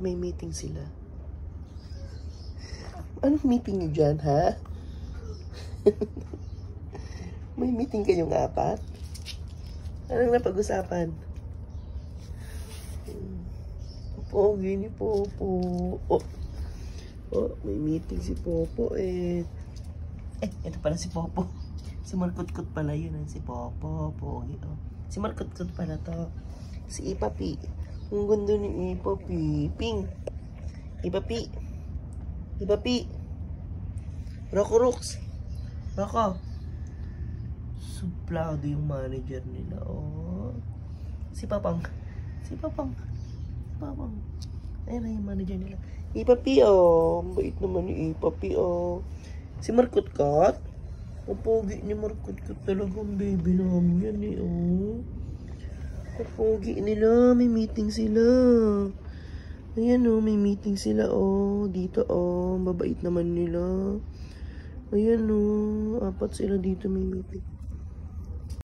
May meeting sila. Anong meeting nyo dyan, ha? May meeting kayong apat? Anong napag-usapan? Pogi ni Popo. Oh, may meeting si Popo eh. Ito pala si Popo. Si Markutkut pala yun. Si Popo. Pogi. Oh. Si Markutkut pala to. Si Ipapi. Ang ganda ni Ipapi. Ping. Ipapi. Ipapi. Rocco Rooks. Rocco. Suplado yung manager nila. Oh. Si Papang. Si Papang. Papang. Ayun na yung manager nila. Ipapi, oh. Ang bait naman ni Ipapi, oh. Si Markutkut. Ang pogi ni Markutkut talagang baby namin yan, eh, oh. Ang pogi nila. May meeting sila. Ayan, oh. May meeting sila, oh. Dito, oh. Mabait naman nila. Ayan, oh. Apat sila dito may meeting.